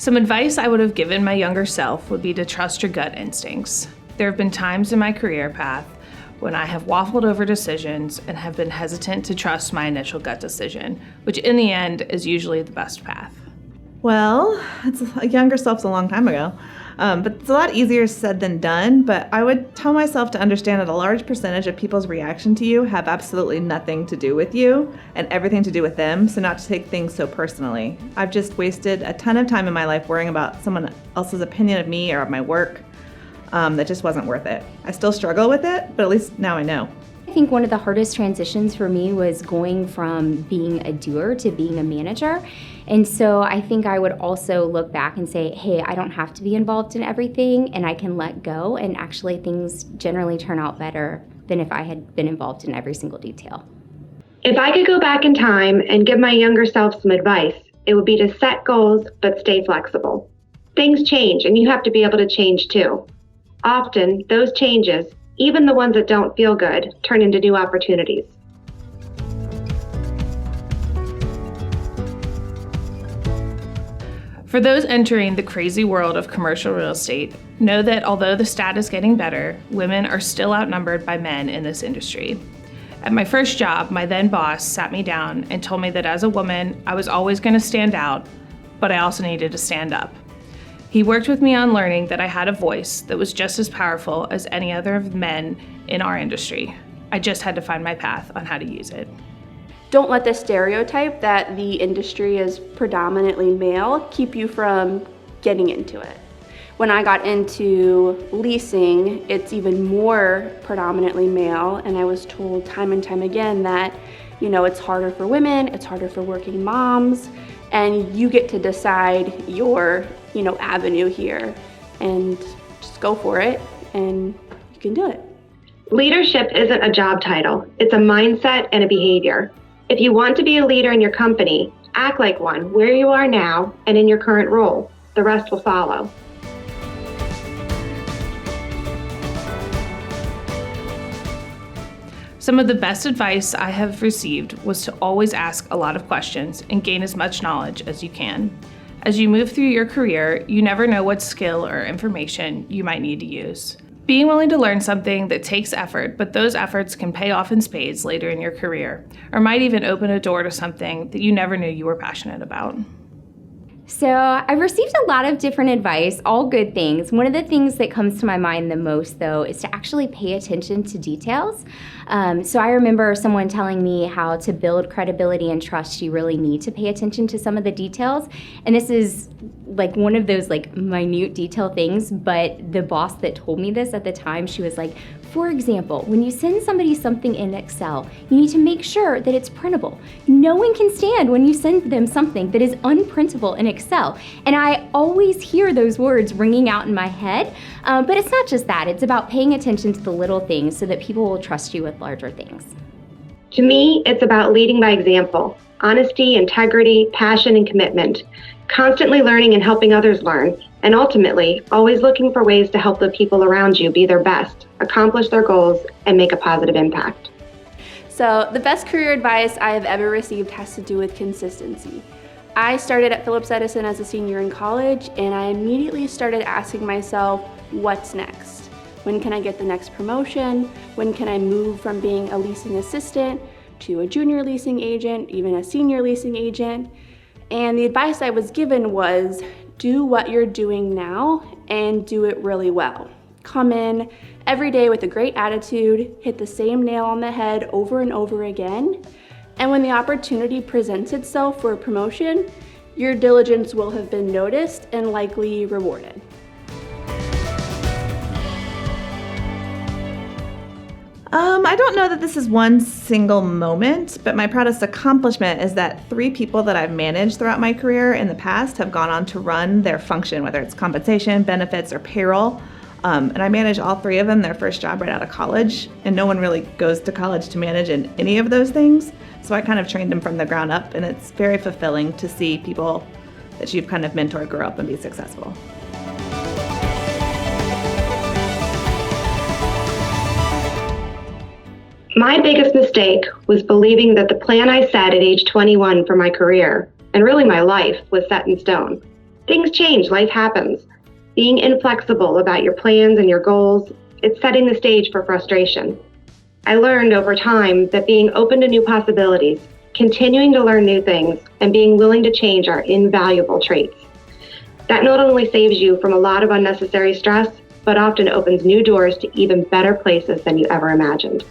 Some advice I would have given my younger self would be to trust your gut instincts. There have been times in my career path when I have waffled over decisions and have been hesitant to trust my initial gut decision, which in the end is usually the best path. Well, it's a younger self's a long time ago, but it's a lot easier said than done. But I would tell myself to understand that a large percentage of people's reaction to you have absolutely nothing to do with you and everything to do with them, so not to take things so personally. I've just wasted a ton of time in my life worrying about someone else's opinion of me or of my work that just wasn't worth it. I still struggle with it, but at least now I know. I think one of the hardest transitions for me was going from being a doer to being a manager. And so I think I would also look back and say, hey, I don't have to be involved in everything and I can let go, and actually things generally turn out better than if I had been involved in every single detail. If I could go back in time and give my younger self some advice, it would be to set goals but stay flexible. Things change and you have to be able to change too. Often, those changes, even the ones that don't feel good, turn into new opportunities. For those entering the crazy world of commercial real estate, know that although the stat is getting better, women are still outnumbered by men in this industry. At my first job, my then boss sat me down and told me that as a woman, I was always going to stand out, but I also needed to stand up. He worked with me on learning that I had a voice that was just as powerful as any other of men in our industry. I just had to find my path on how to use it. Don't let the stereotype that the industry is predominantly male keep you from getting into it. When I got into leasing, it's even more predominantly male, and I was told time and time again that, it's harder for women, it's harder for working moms, and you get to decide your, avenue here, and just go for it, and you can do it. Leadership isn't a job title, it's a mindset and a behavior. If you want to be a leader in your company, act like one where you are now and in your current role. The rest will follow. Some of the best advice I have received was to always ask a lot of questions and gain as much knowledge as you can. As you move through your career, you never know what skill or information you might need to use. Being willing to learn something that takes effort, but those efforts can pay off in spades later in your career, or might even open a door to something that you never knew you were passionate about. So I've received a lot of different advice, all good things. One of the things that comes to my mind the most, though, is to actually pay attention to details. So I remember someone telling me how to build credibility and trust, you really need to pay attention to some of the details. And this is like one of those minute detail things, but the boss that told me this at the time, she was like, for example, when you send somebody something in Excel, you need to make sure that it's printable. No one can stand when you send them something that is unprintable in Excel. And I always hear those words ringing out in my head, but it's not just that. It's about paying attention to the little things so that people will trust you with larger things. To me, it's about leading by example. Honesty, integrity, passion, and commitment. Constantly learning and helping others learn, and ultimately, always looking for ways to help the people around you be their best, accomplish their goals, and make a positive impact. So the best career advice I have ever received has to do with consistency. I started at Phillips Edison as a senior in college, and I immediately started asking myself, what's next? When can I get the next promotion? When can I move from being a leasing assistant to a junior leasing agent, even a senior leasing agent? And the advice I was given was, do what you're doing now and do it really well. Come in every day with a great attitude, hit the same nail on the head over and over again. And when the opportunity presents itself for a promotion, your diligence will have been noticed and likely rewarded. I don't know that this is one single moment, but my proudest accomplishment is that 3 people that I've managed throughout my career in the past have gone on to run their function, whether it's compensation, benefits, or payroll. And I manage all 3 of them their first job right out of college, and no one really goes to college to manage in any of those things. So I kind of trained them from the ground up, and it's very fulfilling to see people that you've kind of mentored grow up and be successful. My biggest mistake was believing that the plan I set at age 21 for my career, and really my life, was set in stone. Things change, life happens. Being inflexible about your plans and your goals, it's setting the stage for frustration. I learned over time that being open to new possibilities, continuing to learn new things, and being willing to change are invaluable traits. That not only saves you from a lot of unnecessary stress, but often opens new doors to even better places than you ever imagined.